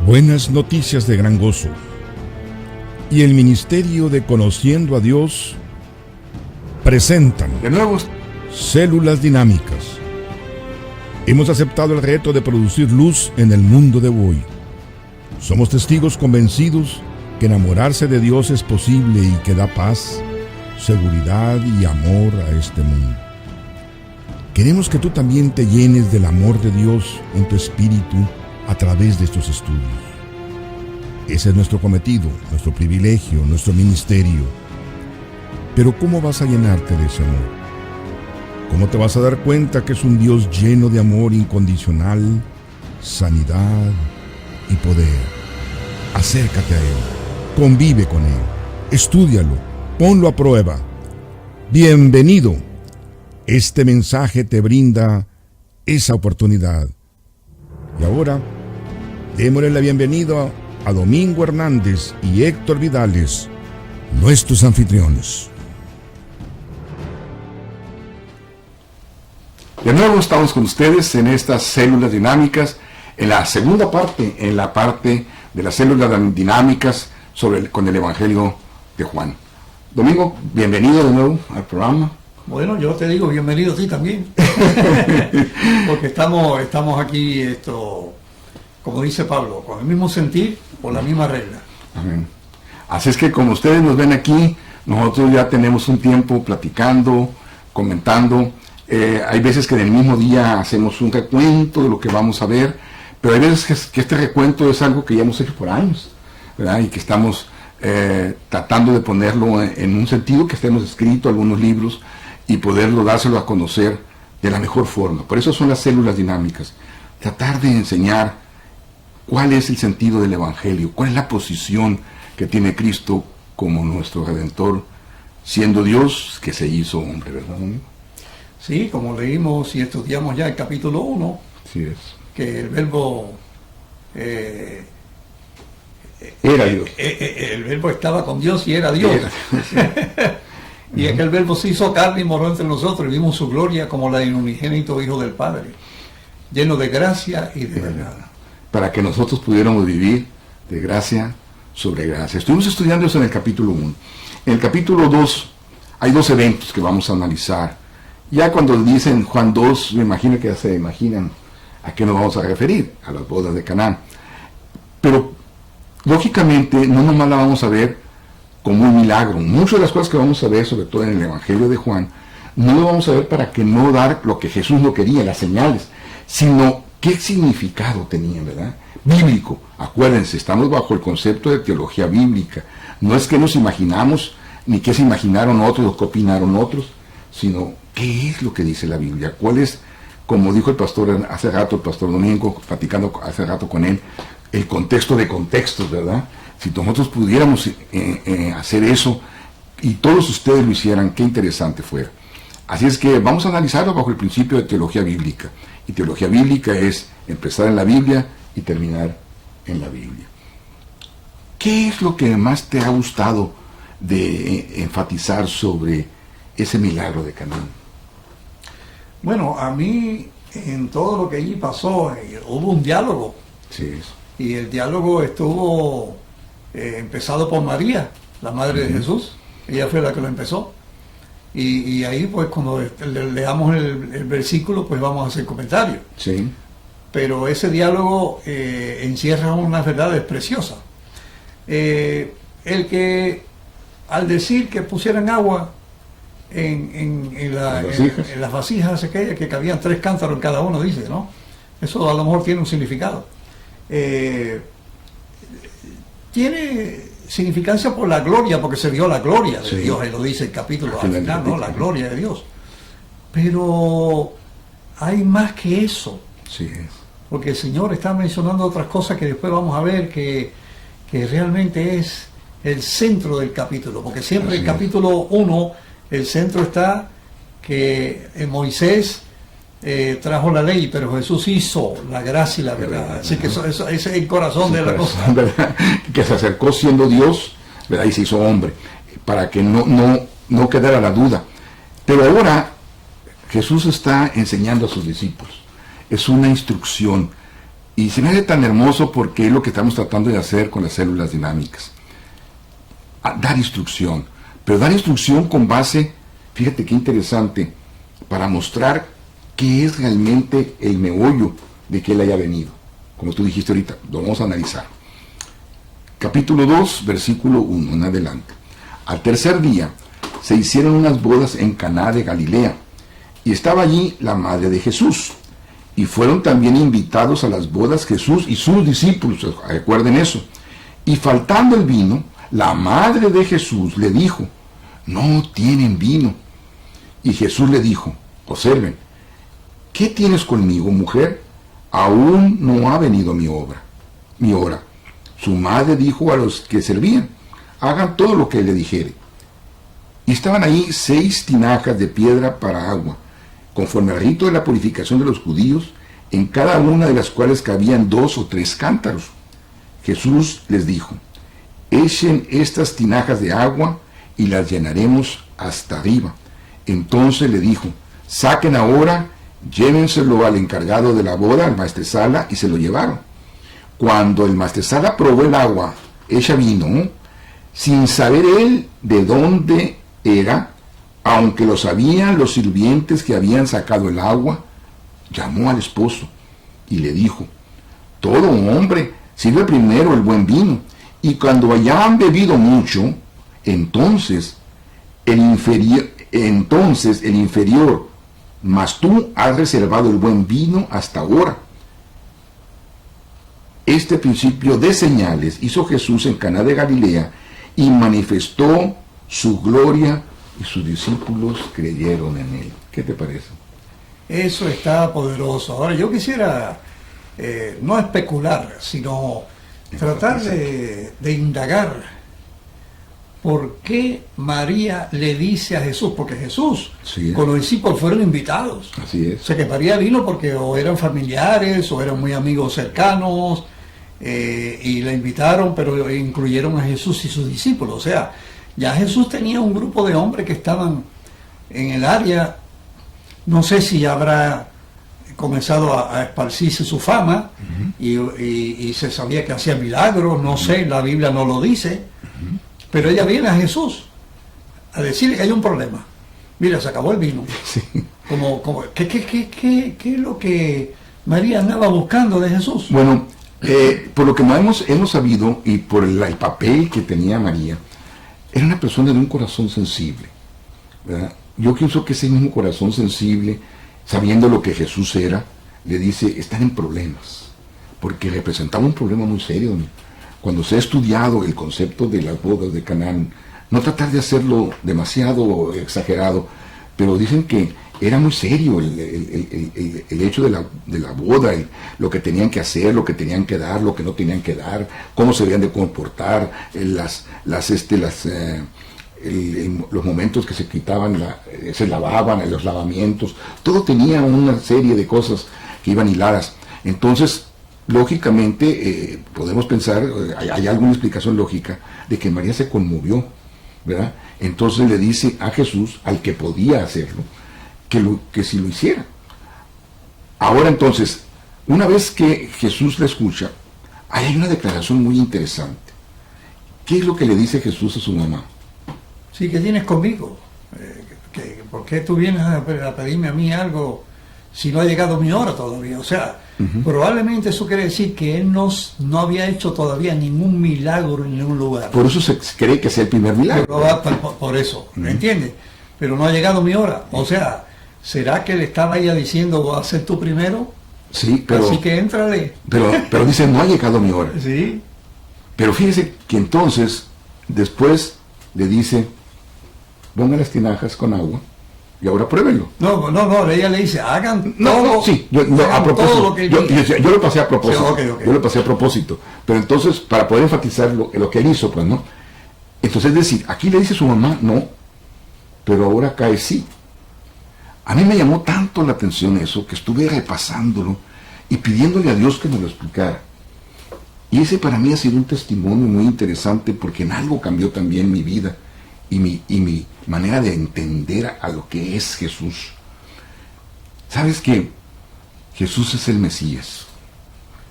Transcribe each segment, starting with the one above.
Buenas noticias de gran gozo. Y el Ministerio de Conociendo a Dios presentan de nuevo Células Dinámicas. Hemos aceptado el reto de producir luz en el mundo de hoy. Somos testigos convencidos que enamorarse de Dios es posible y que da paz, seguridad y amor a este mundo. Queremos que tú también te llenes del amor de Dios en tu espíritu a través de estos estudios. Ese es nuestro cometido, nuestro privilegio, nuestro ministerio. Pero ¿cómo vas a llenarte de ese amor? ¿Cómo te vas a dar cuenta que es un Dios lleno de amor incondicional, sanidad y poder? Acércate a Él, convive con Él, estúdialo, ponlo a prueba. Bienvenido. Este mensaje te brinda esa oportunidad. Y ahora, démosle la bienvenida a Domingo Hernández y Héctor Vidales, nuestros anfitriones. De nuevo estamos con ustedes en estas células dinámicas, en la segunda parte, en la parte de las células dinámicas con el Evangelio de Juan. Domingo, bienvenido de nuevo al programa. Bueno, yo te digo bienvenido a ti también, porque estamos aquí, como dice Pablo, con el mismo sentir, por la misma regla. Amén. Así es que como ustedes nos ven aquí, nosotros ya tenemos un tiempo platicando, comentando. Hay veces que en el mismo día hacemos un recuento de lo que vamos a ver, pero hay veces que este recuento es algo que ya hemos hecho por años, ¿verdad? Y que estamos tratando de ponerlo en un sentido, que estemos escrito algunos libros y poderlo dárselo a conocer de la mejor forma. Por eso son las células dinámicas. Tratar de enseñar cuál es el sentido del Evangelio, cuál es la posición que tiene Cristo como nuestro Redentor, siendo Dios que se hizo hombre, ¿verdad, amigo? Sí, como leímos y estudiamos ya el capítulo 1, Sí es. que el verbo Era Dios. el verbo estaba con Dios y era Dios. Y aquel verbo se hizo carne y moró entre nosotros y vimos su gloria como la de un unigénito Hijo del Padre, lleno de gracia y de verdad. Para que nosotros pudiéramos vivir de gracia sobre gracia. Estuvimos estudiando eso en el capítulo 1. En el capítulo 2 hay dos eventos que vamos a analizar. Ya cuando dicen Juan 2, me imagino que ya se imaginan a qué nos vamos a referir, a las bodas de Canaán. Pero, lógicamente, no nomás la vamos a ver como un milagro. Muchas de las cosas que vamos a ver, sobre todo en el Evangelio de Juan, no lo vamos a ver para que no dar lo que Jesús no quería, las señales, sino qué significado tenían, ¿verdad? Bíblico. Acuérdense, estamos bajo el concepto de teología bíblica. No es que nos imaginamos, ni qué se imaginaron otros o qué opinaron otros, sino qué es lo que dice la Biblia. ¿Cuál es, como dijo el pastor hace rato, el pastor Domingo, platicando hace rato con él, el contexto de contextos, ¿verdad? Si nosotros pudiéramos hacer eso y todos ustedes lo hicieran, qué interesante fuera. Así es que vamos a analizarlo bajo el principio de teología bíblica. Y teología bíblica es empezar en la Biblia y terminar en la Biblia. ¿Qué es lo que más te ha gustado de enfatizar sobre ese milagro de Canaán? Bueno, a mí en todo lo que allí pasó hubo un diálogo. Sí, eso. Y el diálogo estuvo empezado por María, la madre de Jesús. Ella fue la que lo empezó. Y ahí, pues, cuando leamos el versículo, pues vamos a hacer comentarios. Sí. Pero ese diálogo encierra unas verdades preciosas. El que, al decir que pusieran agua en las vasijas aquellas, que cabían 3 cántaros en cada uno, dice, ¿no? Eso a lo mejor tiene un significado. Tiene significancia por la gloria, porque se vio la gloria de Dios, y lo dice el capítulo al final, ¿no? La gloria de Dios. Pero hay más que eso. Sí. Porque el Señor está mencionando otras cosas que después vamos a ver que realmente es el centro del capítulo, porque siempre en el capítulo 1 el centro está que Moisés trajo la ley, pero Jesús hizo la gracia y la verdad. Así que eso ese es el corazón de la cosa. ¿Verdad? Que se acercó siendo Dios, ¿verdad? Y se hizo hombre, para que no quedara la duda. Pero ahora Jesús está enseñando a sus discípulos. Es una instrucción. Y se me hace tan hermoso porque es lo que estamos tratando de hacer con las células dinámicas. Dar instrucción, pero dar instrucción con base, fíjate qué interesante, para mostrar qué es realmente el meollo de que Él haya venido. Como tú dijiste ahorita, lo vamos a analizar. Capítulo 2, versículo 1 en adelante. Al tercer día se hicieron unas bodas en Caná de Galilea, y estaba allí la madre de Jesús. Y fueron también invitados a las bodas Jesús y sus discípulos, recuerden eso. Y faltando el vino, la madre de Jesús le dijo, no tienen vino. Y Jesús le dijo, observen, ¿qué tienes conmigo, mujer? Aún no ha venido mi hora. Su madre dijo a los que servían, hagan todo lo que él le dijere. Y estaban ahí 6 tinajas de piedra para agua, conforme al rito de la purificación de los judíos, en cada una de las cuales cabían 2 o 3 cántaros. Jesús les dijo, echen estas tinajas de agua y las llenaremos hasta arriba. Entonces le dijo, saquen ahora, llévenselo al encargado de la boda, al maestresala, y se lo llevaron. Cuando el maestresala probó el agua hecha vino, sin saber él de dónde era, aunque lo sabían los sirvientes que habían sacado el agua, llamó al esposo y le dijo, todo hombre sirve primero el buen vino, y cuando hayan bebido mucho, entonces el inferior, mas tú has reservado el buen vino hasta ahora. Este principio de señales hizo Jesús en Caná de Galilea y manifestó su gloria, y sus discípulos creyeron en él. ¿Qué te parece? Eso está poderoso. Ahora yo quisiera no especular, sino tratar de indagar por qué María le dice a Jesús, porque Jesús con los discípulos fueron invitados. Así es. O sea que María vino porque o eran familiares o eran muy amigos cercanos y la invitaron, pero incluyeron a Jesús y sus discípulos. O sea, ya Jesús tenía un grupo de hombres que estaban en el área. No sé si habrá comenzado a esparcirse su fama y se sabía que hacía milagros, no sé, la Biblia no lo dice, pero ella viene a Jesús a decirle que hay un problema. Mira, se acabó el vino. Sí. ¿Qué es lo que María andaba buscando de Jesús? Bueno, por lo que hemos sabido y por el papel que tenía María, era una persona de un corazón sensible, ¿verdad? Yo pienso que ese mismo corazón sensible, sabiendo lo que Jesús era, le dice, están en problemas, porque representaba un problema muy serio. Cuando se ha estudiado el concepto de las bodas de Canaán, no tratar de hacerlo demasiado exagerado, pero dicen que era muy serio el hecho de la boda, lo que tenían que hacer, lo que tenían que dar, lo que no tenían que dar, cómo se debían de comportar, los momentos que se quitaban, se lavaban, los lavamientos, todo tenía una serie de cosas que iban hiladas. Entonces, lógicamente, podemos pensar, hay alguna explicación lógica de que María se conmovió, ¿verdad? Entonces le dice a Jesús, al que podía hacerlo, que si lo hiciera. Ahora entonces, una vez que Jesús la escucha, hay una declaración muy interesante. ¿Qué es lo que le dice Jesús a su mamá? Sí, ¿qué tienes conmigo? ¿Por qué tú vienes a pedirme a mí algo si no ha llegado mi hora todavía? O sea, probablemente eso quiere decir que él no había hecho todavía ningún milagro en ningún lugar. Por eso se cree que es el primer milagro. Por eso, ¿me entiendes? Pero no ha llegado mi hora. O sea, ¿será que le estaba ella diciendo, voy a ser tú primero? Sí, pero... Así que éntrale. Pero dice, no ha llegado mi hora. Sí. Pero fíjese que entonces, después le dice, pongan las tinajas con agua y ahora pruébenlo. No, ella le dice, hagan todo. Sí, a propósito, todo lo que yo lo pasé a propósito. Sí, okay. Yo lo pasé a propósito. Pero entonces, para poder enfatizar lo que él hizo, pues, ¿no? Entonces, es decir, aquí le dice su mamá, no, pero ahora cae sí. A mí me llamó tanto la atención eso, que estuve repasándolo y pidiéndole a Dios que me lo explicara. Y ese para mí ha sido un testimonio muy interesante, porque en algo cambió también mi vida y mi manera de entender a lo que es Jesús. ¿Sabes qué? Jesús es el Mesías.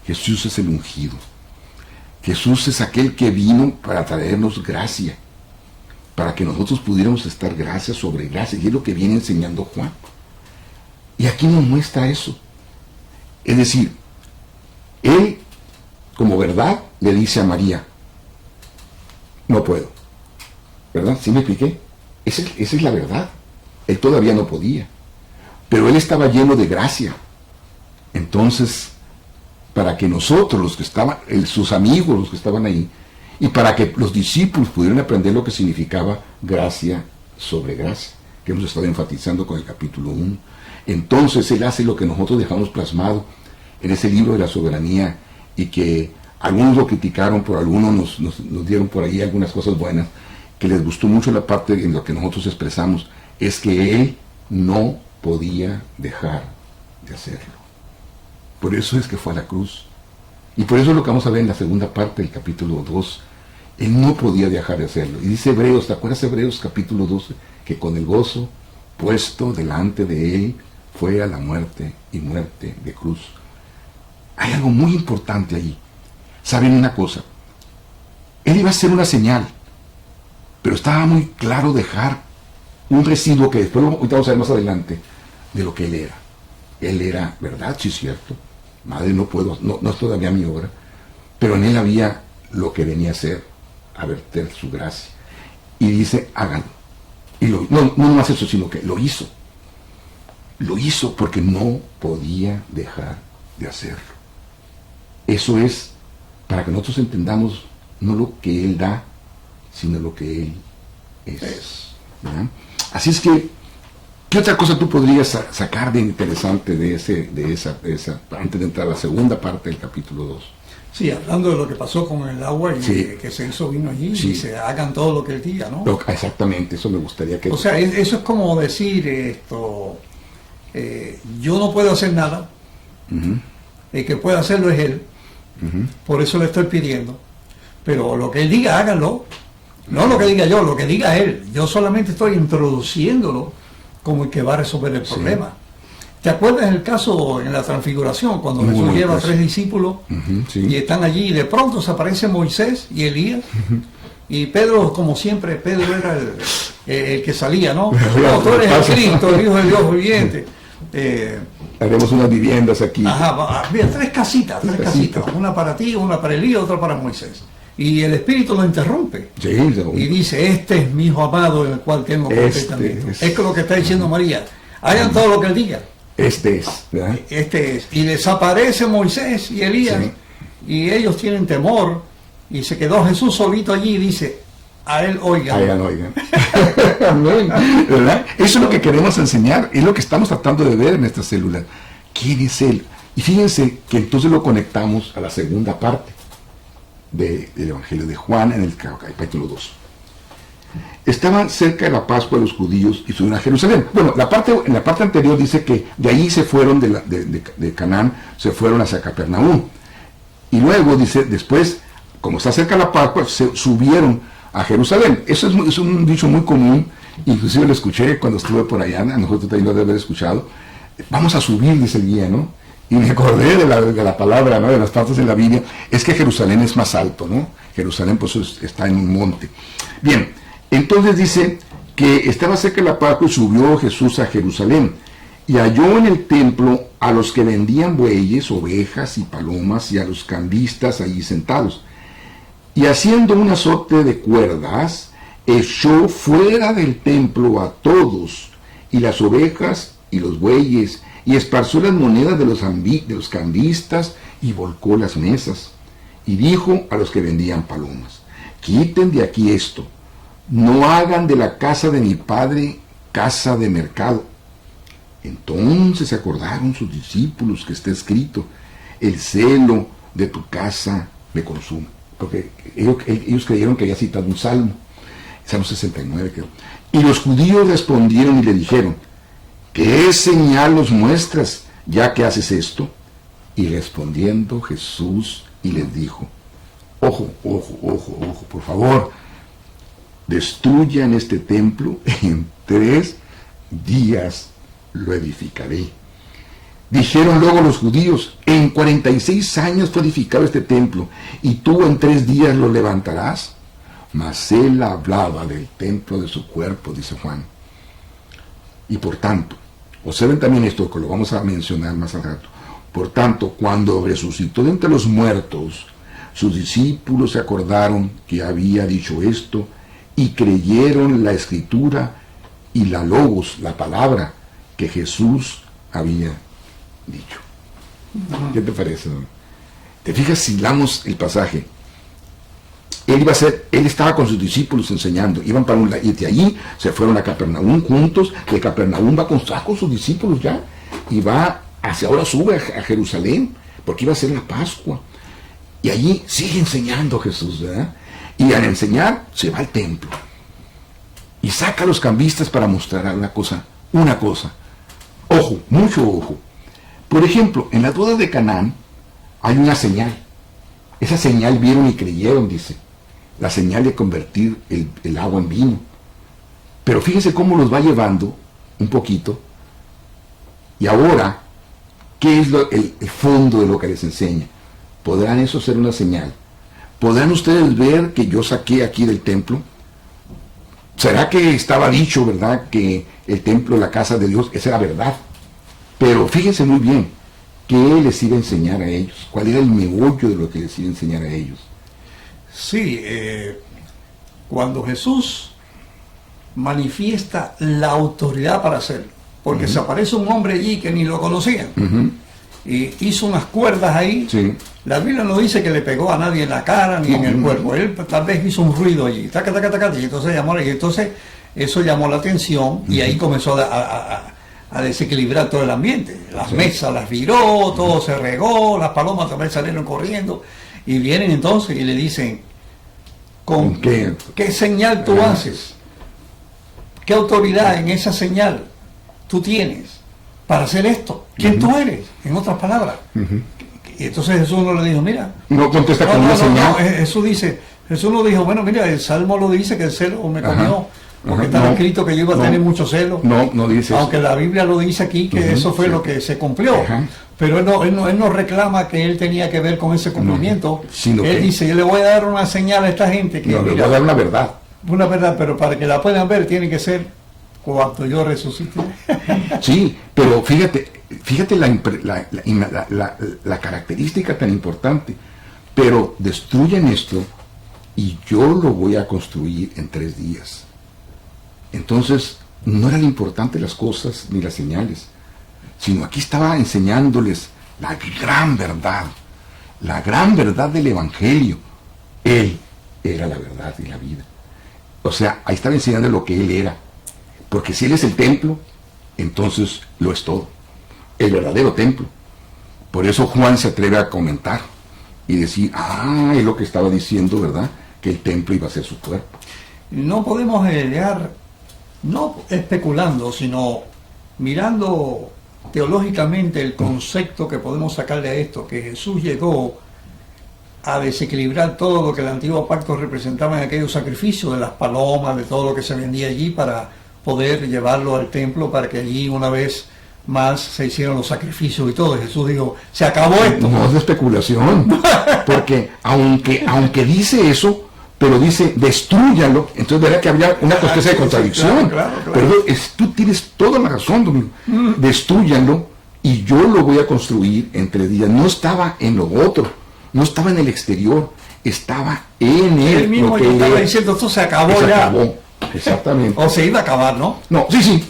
Jesús es el ungido. Jesús es aquel que vino para traernos gracia, para que nosotros pudiéramos estar gracia sobre gracia, y es lo que viene enseñando Juan. Y aquí nos muestra eso. Es decir, él, como verdad, le dice a María, no puedo. ¿Verdad? ¿Sí me expliqué? Esa es la verdad. Él todavía no podía. Pero él estaba lleno de gracia. Entonces, para que nosotros, los que estaban, sus amigos, los que estaban ahí, y para que los discípulos pudieran aprender lo que significaba gracia sobre gracia, que hemos estado enfatizando con el capítulo 1. Entonces él hace lo que nosotros dejamos plasmado en ese libro de la soberanía, y que algunos lo criticaron, por algunos nos dieron por ahí algunas cosas buenas, que les gustó mucho la parte en lo que nosotros expresamos, es que él no podía dejar de hacerlo. Por eso es que fue a la cruz. Y por eso es lo que vamos a ver en la segunda parte del capítulo 2. Él no podía dejar de hacerlo. Y dice Hebreos, ¿te acuerdas Hebreos capítulo 12? Que con el gozo puesto delante de él fue a la muerte, y muerte de cruz. Hay algo muy importante allí. ¿Saben una cosa? Él iba a hacer una señal, pero estaba muy claro dejar un residuo que después ahorita vamos a ver más adelante de lo que él era. Él era, ¿verdad? Sí, cierto. Madre, no puedo, no es todavía mi obra, pero en él había lo que venía a ser, a verter su gracia. Y dice, háganlo. Y no más eso, sino que lo hizo. Lo hizo porque no podía dejar de hacerlo. Eso es para que nosotros entendamos no lo que él da, sino lo que él es. ¿Verdad? Así es que, ¿qué otra cosa tú podrías sacar de interesante de esa, antes de entrar a la segunda parte del capítulo 2? Sí, hablando de lo que pasó con el agua y Sí. que se hizo vino allí, Sí. y se hagan todo lo que él diga, ¿no? Exactamente, eso me gustaría que... O sea, eso es como decir yo no puedo hacer nada, Ujú, el que puede hacerlo es él, ujú. por eso le estoy pidiendo, pero lo que él diga, háganlo, no lo que diga yo, lo que diga él. Yo solamente estoy introduciéndolo como el que va a resolver el Sí. problema. ¿Te acuerdas el caso en la transfiguración, cuando Muy Jesús buen lleva a caso. 3 discípulos Ujú, sí. y están allí, y de pronto se aparece Moisés y Elías, y Pedro, como siempre, Pedro era el que salía, ¿no? No, tú eres el Cristo, el Hijo del Dios viviente. Haremos unas viviendas aquí. Mira, 3 casitas, una para ti, una para Elías, otra para Moisés. Y el Espíritu lo interrumpe Sí, y dice, este es mi hijo amado en el cual tengo contentamiento. Es lo que está diciendo María, hagan todo lo que él diga. este es, ¿verdad? Este es. Y desaparece Moisés y Elías, Sí. y ellos tienen temor, y se quedó Jesús solito allí y dice, a él oigan. Oigan. Amén. ¿Verdad? Eso es lo que queremos enseñar, es lo que estamos tratando de ver en esta célula. ¿Quién es él? Y fíjense que entonces lo conectamos a la segunda parte del Evangelio de Juan en el capítulo 2. Estaban cerca de la Pascua de los judíos y subieron a Jerusalén. Bueno, en la parte anterior dice que de ahí se fueron de Canaán, se fueron hacia Capernaum. Y luego dice, después, como está cerca de la Pascua, se subieron a Jerusalén. Eso es un dicho muy común, inclusive lo escuché cuando estuve por allá, a nosotros también lo debe haber escuchado. Vamos a subir, dice el guía, ¿no? Y me acordé de la palabra, ¿no? De las partes en la Biblia. Es que Jerusalén es más alto, ¿no? Jerusalén pues está en un monte. Bien, entonces dice que estaba cerca de la Pascua y subió Jesús a Jerusalén. Y halló en el templo a los que vendían bueyes, ovejas y palomas, y a los cambistas allí sentados. Y haciendo un azote de cuerdas, echó fuera del templo a todos, y las ovejas y los bueyes, y esparció las monedas de los cambistas, y volcó las mesas. Y dijo a los que vendían palomas, quiten de aquí esto, no hagan de la casa de mi padre casa de mercado. Entonces se acordaron sus discípulos que está escrito, el celo de tu casa me consume. Porque ellos creyeron que había citado un salmo, Salmo 69 creo. Y los judíos respondieron y le dijeron, ¿qué señal nos muestras ya que haces esto? Y respondiendo Jesús y les dijo, ojo, por favor, destruyan este templo, en 3 días lo edificaré. Dijeron luego los judíos: en 46 años fue edificado este templo, y tú en 3 días lo levantarás. Mas él hablaba del templo de su cuerpo, dice Juan. Y por tanto, observen también esto, que lo vamos a mencionar más al rato. Por tanto, cuando resucitó de entre los muertos, sus discípulos se acordaron que había dicho esto, y creyeron la escritura y la logos, la palabra que Jesús había dicho. ¿Qué te parece, no? ¿Te fijas si leamos el pasaje? Él estaba con sus discípulos enseñando, iban para un lado, y de allí se fueron a Capernaum juntos. De Capernaum va con sus discípulos ya, y va ahora sube a Jerusalén, porque iba a ser la Pascua, y allí sigue enseñando Jesús, ¿verdad? Y al enseñar se va al templo, y saca a los cambistas para mostrar una cosa, ojo, mucho ojo. Por ejemplo, en las bodas de Canaán hay una señal, esa señal vieron y creyeron, dice, la señal de convertir el agua en vino. Pero fíjense cómo los va llevando un poquito. Y ahora, ¿qué es el fondo de lo que les enseña? ¿Podrán eso ser una señal? ¿Podrán ustedes ver que yo saqué aquí del templo? ¿Será que estaba dicho, verdad, que el templo, la casa de Dios, esa era verdad? Pero fíjense muy bien, ¿qué les iba a enseñar a ellos? ¿Cuál era el meollo de lo que les iba a enseñar a ellos? Sí, cuando Jesús manifiesta la autoridad para hacerlo, porque se aparece un hombre allí que ni lo conocían, y hizo unas cuerdas ahí. Sí. La Biblia no dice que le pegó a nadie en la cara ni en el cuerpo. Él tal vez hizo un ruido allí, taca, taca, taca, y entonces eso llamó la atención, y ahí comenzó a desequilibrar todo el ambiente. Las mesas las viró, todo se regó, las palomas también salieron corriendo, y vienen entonces y le dicen: ¿con qué señal tú haces? ¿Qué autoridad en esa señal tú tienes para hacer esto? ¿Quién tú eres? En otras palabras. Y entonces Jesús no le dijo: mira, no contesta con una señal. Jesús no dijo: bueno, mira, el Salmo lo dice que el celo me comió, porque está escrito que yo iba a tener mucho celo. No dice eso. Aunque la Biblia lo dice aquí que eso fue lo que se cumplió. Pero él no reclama que él tenía que ver con ese cumplimiento. Él dice: yo le voy a dar una señal a esta gente que... le voy a dar una verdad. Una verdad, pero para que la puedan ver tiene que ser cuando yo resucite. Sí, pero fíjate la característica tan importante. Pero destruyen esto y yo lo voy a construir en 3 días. Entonces, no eran importantes las cosas ni las señales, sino aquí estaba enseñándoles la gran verdad del Evangelio. Él era la verdad y la vida. O sea, ahí estaba enseñando lo que Él era. Porque si Él es el templo, entonces lo es todo. El verdadero templo. Por eso Juan se atreve a comentar y decir: es lo que estaba diciendo, ¿verdad? Que el templo iba a ser su cuerpo. No podemos llegar, no especulando, sino mirando teológicamente el concepto que podemos sacarle a esto, que Jesús llegó a desequilibrar todo lo que el antiguo pacto representaba en aquellos sacrificios de las palomas, de todo lo que se vendía allí, para poder llevarlo al templo, para que allí una vez más se hicieron los sacrificios y todo. Jesús dijo: se acabó esto. No es de especulación, porque aunque dice eso, pero dice destrúyalo, entonces verá que había una especie de contradicción. Claro. Pero tú tienes toda la razón, Domingo. Destrúyalo y yo lo voy a construir en 3 días. No estaba en lo otro, no estaba en el exterior, estaba en él. Él mismo estaba diciendo: esto se acabó ya. Acabó. Exactamente. O se iba a acabar, ¿no? No, sí,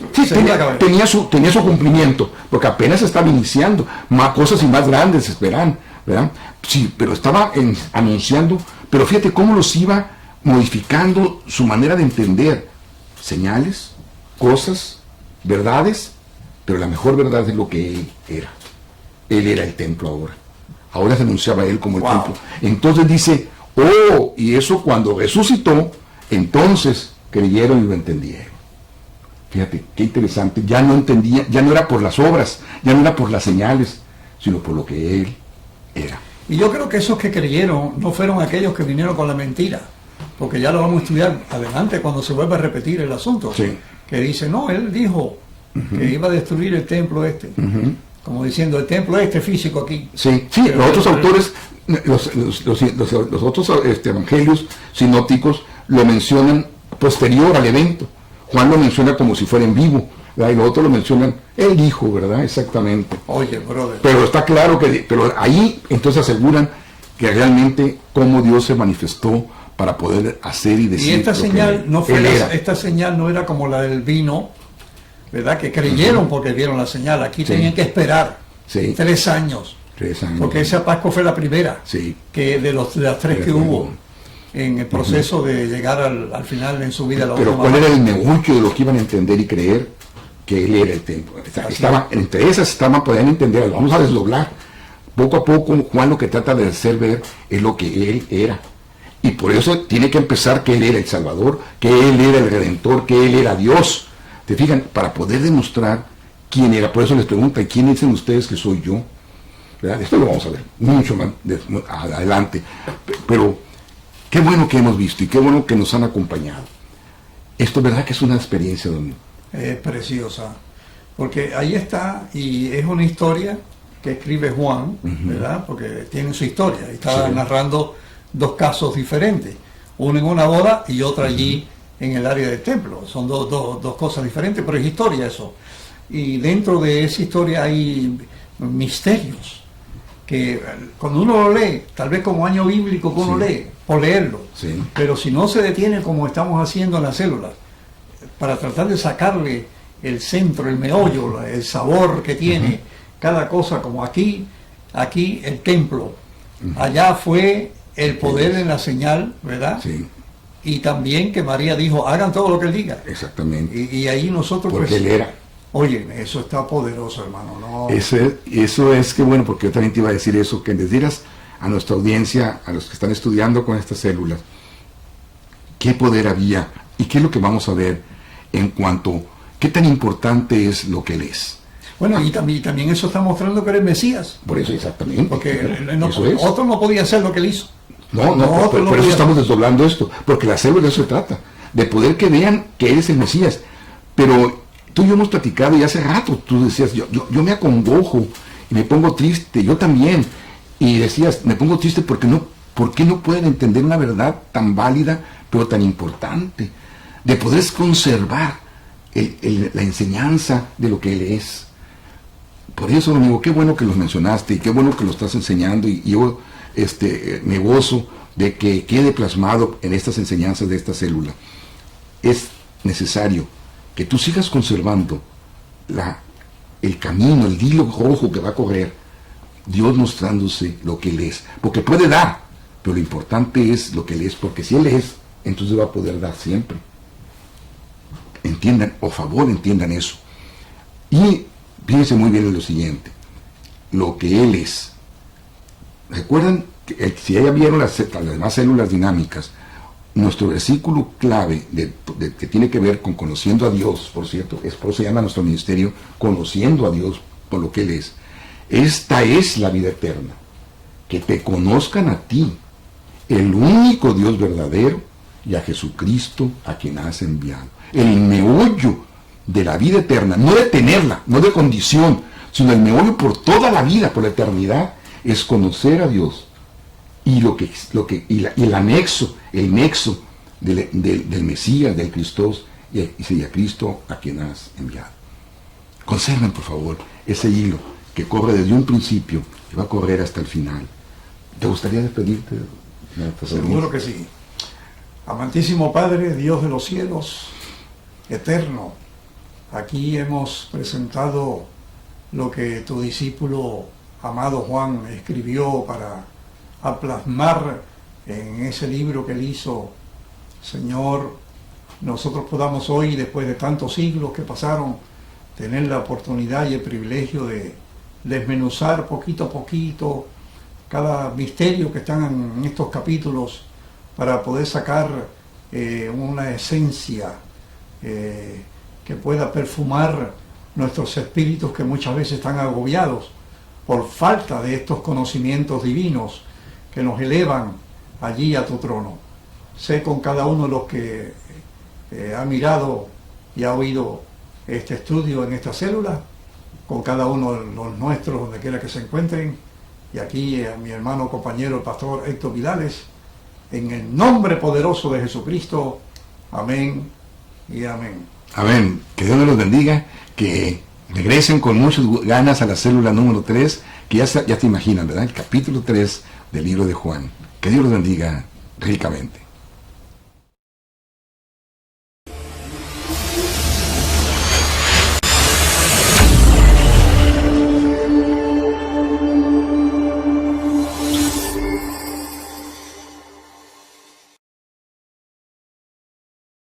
tenía su cumplimiento, porque apenas estaba iniciando, más cosas y más grandes esperan, ¿verdad? Sí, pero estaba anunciando, pero fíjate cómo los iba modificando su manera de entender señales, cosas, verdades, pero la mejor verdad es lo que Él era. Él era el templo ahora. Ahora se anunciaba Él como el templo. Entonces dice: y eso cuando resucitó, entonces creyeron y lo entendieron. Fíjate, qué interesante. Ya no entendía, ya no era por las obras, ya no era por las señales, sino por lo que Él era. Y yo creo que esos que creyeron no fueron aquellos que vinieron con la mentira, porque ya lo vamos a estudiar adelante cuando se vuelva a repetir el asunto. Sí. Que dice: no, Él dijo que iba a destruir el templo este. como diciendo el templo físico aquí. Sí, sí, los otros autores, los otros evangelios sinópticos lo mencionan posterior al evento. Juan lo menciona como si fuera en vivo, ¿verdad? Y los otros lo mencionan el hijo, ¿verdad? Exactamente. Oye, brother. Pero está claro pero ahí entonces aseguran que realmente cómo Dios se manifestó para poder hacer y decir. Y esta lo señal que no fue él era. esta señal no era como la del vino, ¿verdad? Que creyeron porque vieron la señal. Aquí Sí. tenían que esperar Sí. 3 años. 3 años. Porque esa Pascua fue la primera, Sí. que de las 3 que hubo en el proceso de llegar al final en su vida. La Pero última ¿cuál era vez. el negocio de lo que iban a entender y creer? Que él era el templo. Entre esas podían entender, vamos a desdoblar. Poco a poco Juan lo que trata de hacer ver es lo que él era. Y por eso tiene que empezar que él era el Salvador, que él era el Redentor, que él era Dios. ¿Te fijan? Para poder demostrar quién era. Por eso les pregunta, ¿y quién dicen ustedes que soy yo? ¿Verdad? Esto lo vamos a ver mucho más adelante. Pero qué bueno que hemos visto y qué bueno que nos han acompañado. Esto, ¿verdad? Que es una experiencia, don. Es preciosa, porque ahí está, y es una historia que escribe Juan, ¿verdad? Porque tiene su historia, y está Sí. narrando 2 casos diferentes, uno en una boda y otro allí en el área del templo. Son dos cosas diferentes, pero es historia eso. Y dentro de esa historia hay misterios que cuando uno lo lee, tal vez como año bíblico que uno Sí. lee, por leerlo, Sí. pero si no se detiene como estamos haciendo en las células, para tratar de sacarle el centro, el meollo, el sabor que tiene cada cosa, como aquí el templo, allá fue el poder en la señal, ¿verdad? Sí, Y también que María dijo, hagan todo lo que él diga. exactamente. Y ahí nosotros, Porque pues, él era. oye, eso está poderoso, hermano. No, Eso es que bueno, porque yo también te iba a decir eso, que les dieras a nuestra audiencia, a los que están estudiando con estas células, qué poder había y qué es lo que vamos a ver en cuanto, qué tan importante es lo que él es. Bueno, y también eso está mostrando que era el Mesías. Por eso exactamente. Porque Eso es. otro no podía hacer lo que él hizo. No, otro por no eso podía. estamos desdoblando esto, porque la célula de eso se trata, de poder que vean que él es el Mesías. Pero tú y yo hemos platicado y hace rato tú decías, yo me acongojo y me pongo triste, yo también. Y decías, me pongo triste ¿por qué no pueden entender una verdad tan válida, pero tan importante? De poder conservar la enseñanza de lo que él es. Por eso, amigo, qué bueno que los mencionaste y qué bueno que lo estás enseñando y yo me gozo de que quede plasmado en estas enseñanzas de esta célula. Es necesario que tú sigas conservando el camino, el hilo rojo que va a correr, Dios mostrándose lo que Él es. Porque puede dar, pero lo importante es lo que Él es, porque si Él es, entonces va a poder dar siempre. Entiendan, por favor, entiendan eso. Y fíjense muy bien en lo siguiente, lo que Él es. Recuerdan que si ya vieron las demás células dinámicas, nuestro versículo clave que tiene que ver con conociendo a Dios, por cierto, es por eso se llama nuestro ministerio, conociendo a Dios por lo que Él es. Esta es la vida eterna, que te conozcan a ti, el único Dios verdadero, y a Jesucristo a quien has enviado. El meollo de la vida eterna, no de tenerla, no de condición, sino el meollo por toda la vida, por la eternidad, es conocer a Dios y el anexo, el nexo del Mesías, del Cristo y a Cristo a quien has enviado. Conserven, por favor, ese hilo que corre desde un principio y va a correr hasta el final. ¿Te gustaría despedirte? Seguro que sí. Amantísimo Padre, Dios de los cielos, eterno, aquí hemos presentado lo que tu discípulo amado Juan escribió para plasmar en ese libro que él hizo. Señor, nosotros podamos hoy, después de tantos siglos que pasaron, tener la oportunidad y el privilegio de desmenuzar poquito a poquito cada misterio que están en estos capítulos para poder sacar una esencia que pueda perfumar nuestros espíritus que muchas veces están agobiados por falta de estos conocimientos divinos que nos elevan allí a tu trono. Sé con cada uno de los que ha mirado y ha oído este estudio en esta célula, con cada uno de los nuestros, donde quiera que se encuentren. Y aquí a mi hermano compañero, el pastor Héctor Vidales, en el nombre poderoso de Jesucristo. Amén y amén. Amén. Que Dios nos los bendiga, que regresen con muchas ganas a la célula número 3, que ya te imaginan, ¿verdad? El capítulo 3 del libro de Juan. Que Dios los bendiga ricamente.